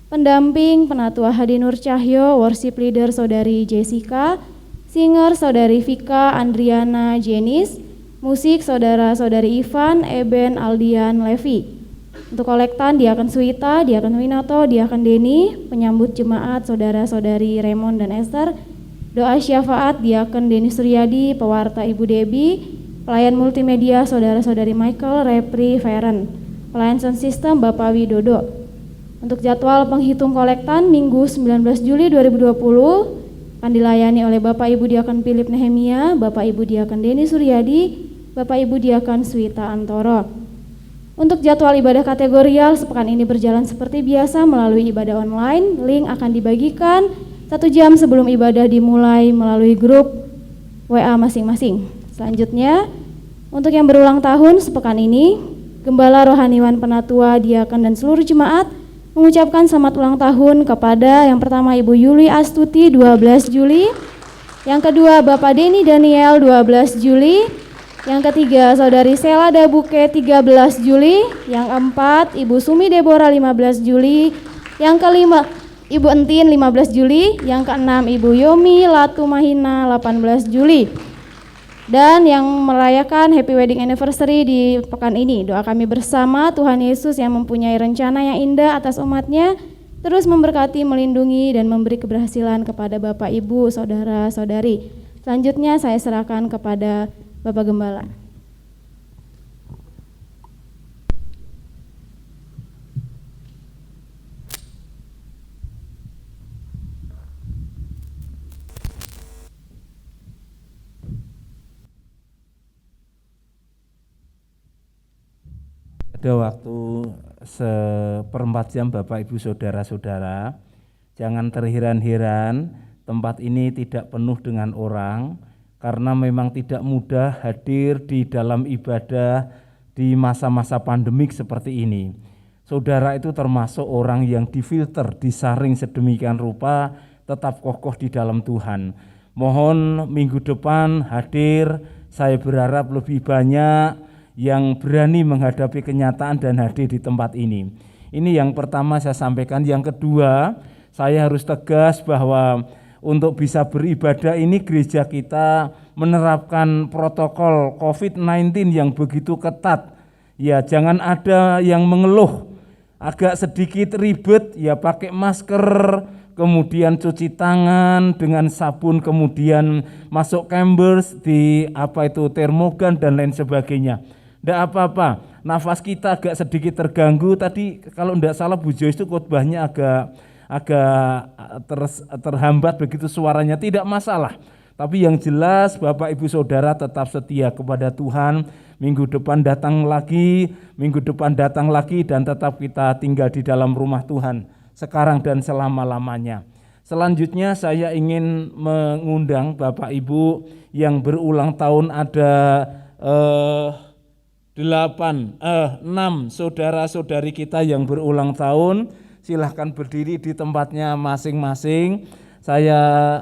pendamping Penatua Hadi Nur Cahyo, worship leader Saudari Jessica, singer Saudari Vika Andriana Jenis, musik Saudara-saudari Ivan, Eben, Aldian, Levi. Untuk kolektan Diaken Suita, Diaken Winato, Diaken Deni, penyambut jemaat Saudara-saudari Raymond dan Esther, doa syafaat Diaken Deni Suryadi, pewarta Ibu Debi, pelayan multimedia Saudara-saudari Michael, Repri, Feren, pelayan sound system Bapak Widodo. Untuk jadwal penghitung kolektan Minggu 19 Juli 2020 akan dilayani oleh Bapak Ibu Diaken Philip Nehemia, Bapak Ibu Diaken Deni Suryadi, Bapak Ibu Diaken Suita Antoro. Untuk jadwal ibadah kategorial sepekan ini berjalan seperti biasa melalui ibadah online. Link akan dibagikan 1 jam sebelum ibadah dimulai melalui grup WA masing-masing. Selanjutnya, untuk yang berulang tahun sepekan ini, Gembala Rohaniwan Penatua, Diaken, dan seluruh jemaat mengucapkan selamat ulang tahun kepada yang pertama Ibu Yuli Astuti 12 Juli, yang kedua Bapak Deni Daniel 12 Juli, yang ketiga Saudari Sela Dabuke 13 Juli, yang keempat Ibu Sumi Deborah 15 Juli, yang kelima Ibu Entin 15 Juli, yang keenam Ibu Yomi Latu Mahina 18 Juli. Dan yang merayakan happy wedding anniversary di pekan ini, doa kami bersama Tuhan Yesus yang mempunyai rencana yang indah atas umatnya terus memberkati, melindungi, dan memberi keberhasilan kepada Bapak, Ibu, Saudara-saudari. Selanjutnya saya serahkan kepada Bapak Gembala. Ada waktu seperempat jam Bapak Ibu Saudara-saudara, jangan terheran-heran tempat ini tidak penuh dengan orang, karena memang tidak mudah hadir di dalam ibadah di masa-masa pandemik seperti ini. Saudara itu termasuk orang yang difilter, disaring sedemikian rupa, tetap kokoh di dalam Tuhan. Mohon minggu depan hadir, saya berharap lebih banyak yang berani menghadapi kenyataan dan hadir di tempat ini. Ini yang pertama saya sampaikan. Yang kedua, saya harus tegas bahwa untuk bisa beribadah ini gereja kita menerapkan protokol COVID-19 yang begitu ketat. ya jangan ada yang mengeluh, agak sedikit ribet, ya pakai masker, kemudian cuci tangan dengan sabun, kemudian masuk chambers di termogan dan lain sebagainya. Tidak apa-apa, nafas kita agak sedikit terganggu. Tadi kalau tidak salah Bu Joyce itu khotbahnya agak terhambat begitu suaranya, tidak masalah. Tapi yang jelas Bapak Ibu Saudara tetap setia kepada Tuhan. Minggu depan datang lagi, dan tetap kita tinggal di dalam rumah Tuhan sekarang dan selama-lamanya. Selanjutnya saya ingin mengundang Bapak Ibu yang berulang tahun, ada 6 saudara-saudari kita yang berulang tahun. Silahkan berdiri di tempatnya masing-masing. Saya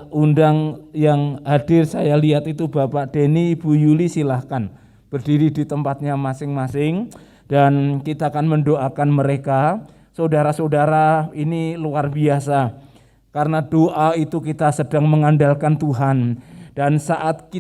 undang yang hadir, saya lihat itu Bapak Denny, Ibu Yuli, silahkan berdiri di tempatnya masing-masing. Dan kita akan mendoakan mereka. Saudara-saudara, ini luar biasa. Karena doa itu kita sedang mengandalkan Tuhan. Dan saat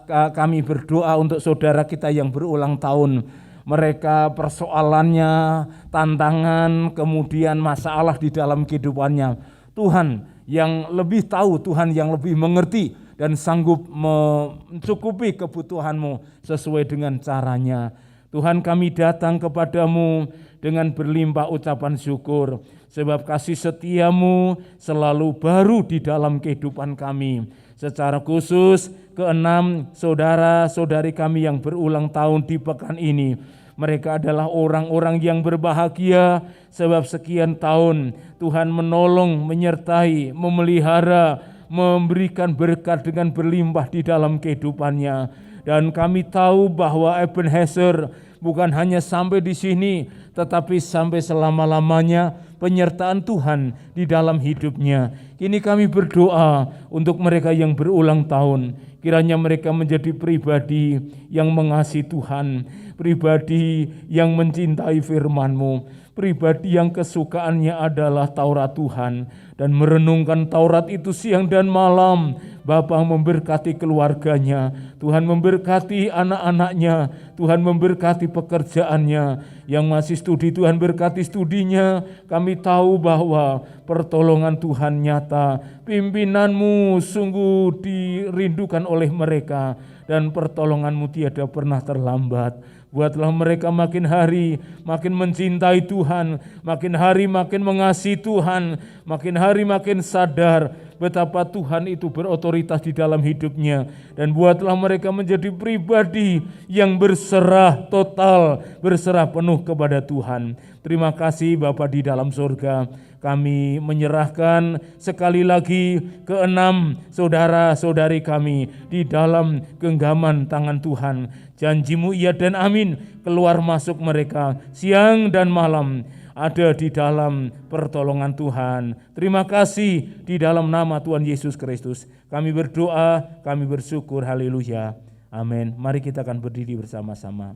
kami berdoa untuk saudara kita yang berulang tahun, mereka persoalannya, tantangan, kemudian masalah di dalam kehidupannya, Tuhan yang lebih tahu, Tuhan yang lebih mengerti dan sanggup mencukupi kebutuhanmu sesuai dengan caranya. Tuhan, kami datang kepadamu dengan berlimpah ucapan syukur, sebab kasih setiamu selalu baru di dalam kehidupan kami. Secara khusus ke-6 saudara-saudari kami yang berulang tahun di pekan ini, mereka adalah orang-orang yang berbahagia sebab sekian tahun Tuhan menolong, menyertai, memelihara, memberikan berkat dengan berlimpah di dalam kehidupannya. Dan kami tahu bahwa Ebenezer bukan hanya sampai di sini, tetapi sampai selama-lamanya penyertaan Tuhan di dalam hidupnya. Kini kami berdoa untuk mereka yang berulang tahun, kiranya mereka menjadi pribadi yang mengasihi Tuhan, pribadi yang mencintai firman-Mu, pribadi yang kesukaannya adalah Taurat Tuhan, dan merenungkan Taurat itu siang dan malam. Bapa memberkati keluarganya, Tuhan memberkati anak-anaknya, Tuhan memberkati pekerjaannya. Yang masih studi, Tuhan berkati studinya. Kami tahu bahwa pertolongan Tuhan nyata, pimpinan-Mu sungguh dirindukan oleh mereka, dan pertolongan-Mu tiada pernah terlambat. Buatlah mereka makin hari makin mencintai Tuhan, makin hari makin mengasihi Tuhan, makin hari makin sadar betapa Tuhan itu berotoritas di dalam hidupnya. Dan buatlah mereka menjadi pribadi yang berserah total, berserah penuh kepada Tuhan. Terima kasih Bapa di dalam surga. Kami menyerahkan sekali lagi ke-6 saudara-saudari kami di dalam genggaman tangan Tuhan. Janji-Mu iya dan amin, keluar masuk mereka siang dan malam ada di dalam pertolongan Tuhan. Terima kasih di dalam nama Tuhan Yesus Kristus. Kami berdoa, kami bersyukur, haleluya, amin. Mari kita akan berdiri bersama-sama.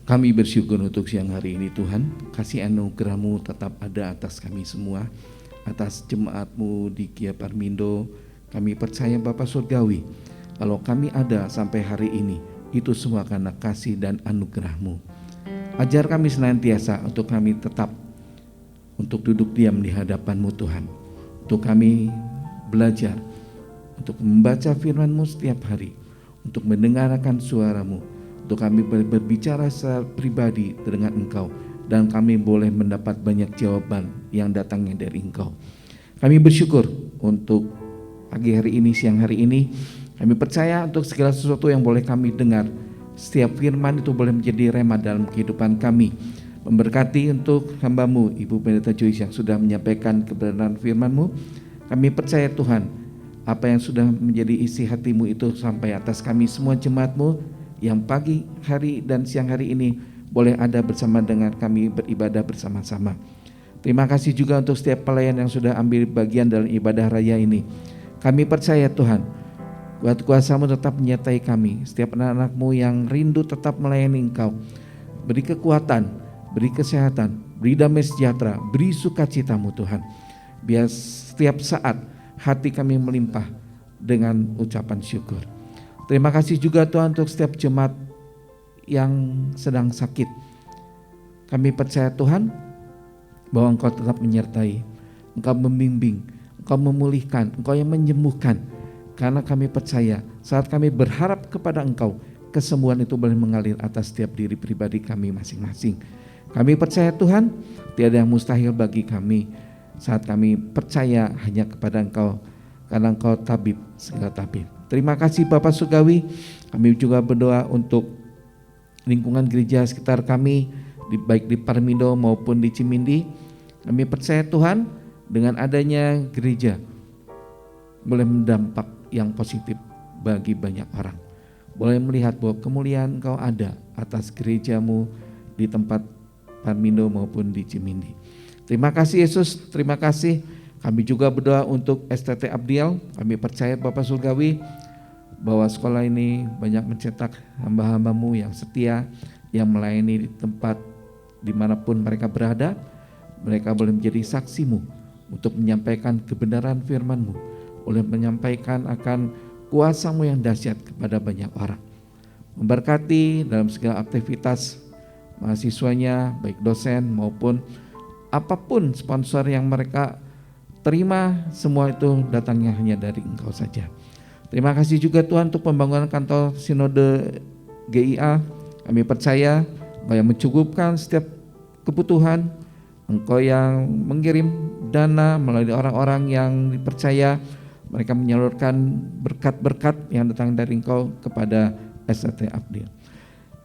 Kami bersyukur untuk siang hari ini Tuhan, kasih anugerah-Mu tetap ada atas kami semua, atas jemaat-Mu di Kia Parmindo. Kami percaya Bapa Surgawi, kalau kami ada sampai hari ini, itu semua karena kasih dan anugerah-Mu. Ajar kami senantiasa untuk kami tetap untuk duduk diam di hadapan-Mu Tuhan, untuk kami belajar, untuk membaca firman-Mu setiap hari, untuk mendengarkan suara-Mu, untuk kami berbicara secara pribadi dengan Engkau, dan kami boleh mendapat banyak jawaban yang datangnya dari Engkau. Kami bersyukur untuk pagi hari ini, siang hari ini. Kami percaya untuk segala sesuatu yang boleh kami dengar, setiap firman itu boleh menjadi rema dalam kehidupan kami. Memberkati untuk hamba-Mu Ibu Pendeta Joyce yang sudah menyampaikan kebenaran firman-Mu. Kami percaya Tuhan, apa yang sudah menjadi isi hati-Mu itu sampai atas kami semua jemaat-Mu yang pagi hari dan siang hari ini boleh ada bersama dengan kami beribadah bersama-sama. Terima kasih juga untuk setiap pelayan yang sudah ambil bagian dalam ibadah raya ini. Kami percaya Tuhan, buat kuasa-Mu tetap menyertai kami, setiap anak-anak-Mu yang rindu tetap melayani Engkau. Beri kekuatan, beri kesehatan, beri damai sejahtera, beri sukacita-Mu Tuhan. Biar setiap saat hati kami melimpah dengan ucapan syukur. Terima kasih juga Tuhan untuk setiap jemaat yang sedang sakit. Kami percaya Tuhan bahwa Engkau tetap menyertai, Engkau membimbing, Engkau memulihkan, Engkau yang menyembuhkan. Karena kami percaya saat kami berharap kepada Engkau, kesembuhan itu boleh mengalir atas setiap diri pribadi kami masing-masing. Kami percaya Tuhan, tiada yang mustahil bagi kami saat kami percaya hanya kepada Engkau, karena Engkau tabib segala tabib. Terima kasih Bapak Surgawi. Kami juga berdoa untuk lingkungan gereja sekitar kami, baik di Parmindo maupun di Cimindi. Kami percaya Tuhan, dengan adanya gereja boleh mendampak yang positif bagi banyak orang. Boleh melihat bahwa kemuliaan Engkau ada atas gerejamu di tempat Parmindo maupun di Cimindi. Terima kasih Yesus, terima kasih. Kami juga berdoa untuk STT Abdiel. Kami percaya Bapak Surgawi bahwa sekolah ini banyak mencetak hamba-hambamu yang setia, yang melayani di tempat dimanapun mereka berada. Mereka boleh menjadi saksimu untuk menyampaikan kebenaran firman-Mu, boleh menyampaikan akan kuasa-Mu yang dahsyat kepada banyak orang. Memberkati dalam segala aktivitas mahasiswanya, baik dosen maupun apapun sponsor yang mereka terima, semua itu datangnya hanya dari Engkau saja. Terima kasih juga Tuhan untuk pembangunan kantor Sinode GIA. Kami percaya Engkau yang mencukupkan setiap kebutuhan, Engkau yang mengirim dana melalui orang-orang yang dipercaya, mereka menyalurkan berkat-berkat yang datang dari Engkau kepada STT Abdiel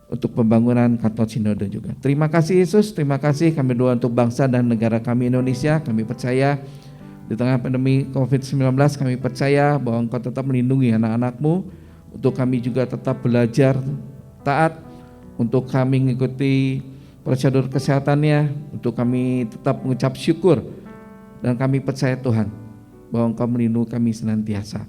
untuk pembangunan kantor Sinode juga. Terima kasih Yesus, terima kasih. Kami doa untuk bangsa dan negara kami Indonesia. Kami percaya di tengah pandemi COVID-19, kami percaya bahwa Engkau tetap melindungi anak-anak-Mu, untuk kami juga tetap belajar taat, untuk kami mengikuti prosedur kesehatannya, untuk kami tetap mengucap syukur, dan kami percaya Tuhan bahwa Engkau melindungi kami senantiasa,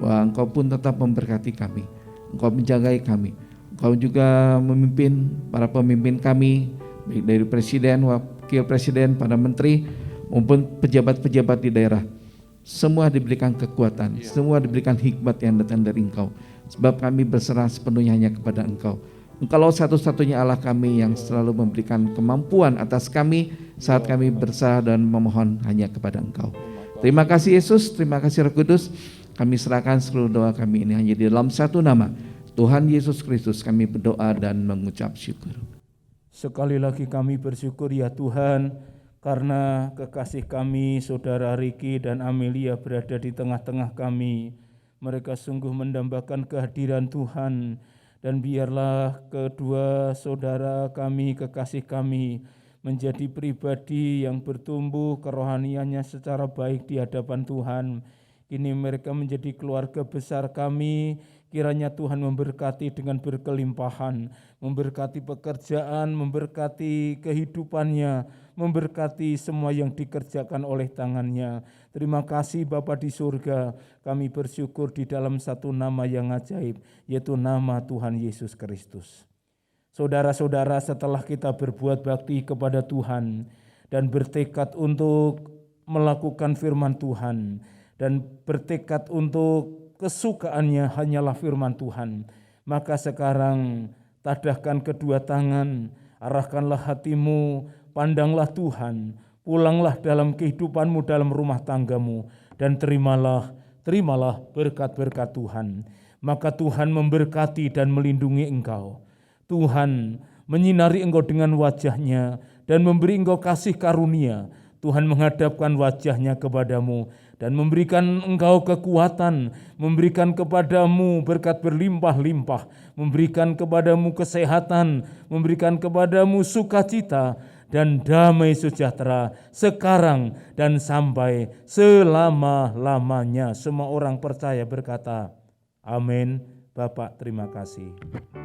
bahwa Engkau pun tetap memberkati kami, Engkau menjagai kami, Engkau juga memimpin para pemimpin kami, baik dari presiden, wakil presiden, para menteri, maupun pejabat-pejabat di daerah. Semua diberikan kekuatan, semua diberikan hikmat yang datang dari Engkau, sebab kami berserah sepenuhnya hanya kepada Engkau. Engkaulah satu-satunya Allah kami yang selalu memberikan kemampuan atas kami saat kami berserah dan memohon hanya kepada Engkau. Terima kasih Yesus, terima kasih Roh Kudus. Kami serahkan seluruh doa kami ini hanya di dalam satu nama, Tuhan Yesus Kristus, kami berdoa dan mengucap syukur. Sekali lagi kami bersyukur ya Tuhan, karena kekasih kami Saudara Riki dan Amelia berada di tengah-tengah kami. Mereka sungguh mendambakan kehadiran Tuhan, dan biarlah kedua saudara kami, kekasih kami, menjadi pribadi yang bertumbuh kerohaniannya secara baik di hadapan Tuhan. Kini mereka menjadi keluarga besar kami. Kiranya Tuhan memberkati dengan berkelimpahan, memberkati pekerjaan, memberkati kehidupannya, memberkati semua yang dikerjakan oleh tangannya. Terima kasih Bapa di surga, kami bersyukur di dalam satu nama yang ajaib, yaitu nama Tuhan Yesus Kristus. Saudara-saudara, setelah kita berbuat bakti kepada Tuhan dan bertekad untuk melakukan firman Tuhan dan bertekad untuk kesukaannya hanyalah firman Tuhan, maka sekarang tadahkan kedua tangan, arahkanlah hatimu, pandanglah Tuhan, pulanglah dalam kehidupanmu, dalam rumah tanggamu, dan terimalah berkat-berkat Tuhan. Maka Tuhan memberkati dan melindungi engkau. Tuhan menyinari engkau dengan wajah-Nya dan memberi engkau kasih karunia. Tuhan menghadapkan wajah-Nya kepadamu dan memberikan engkau kekuatan, memberikan kepadamu berkat berlimpah-limpah, memberikan kepadamu kesehatan, memberikan kepadamu sukacita dan damai sejahtera sekarang dan sampai selama-lamanya. Semua orang percaya berkata, amin. Bapak, terima kasih. Bapa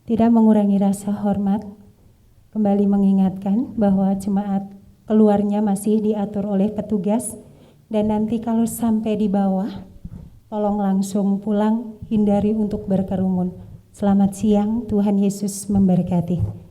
Tidak mengurangi rasa hormat, kembali mengingatkan bahwa jemaat keluarnya masih diatur oleh petugas, dan nanti kalau sampai di bawah, tolong langsung pulang, hindari untuk berkerumun. Selamat siang, Tuhan Yesus memberkati.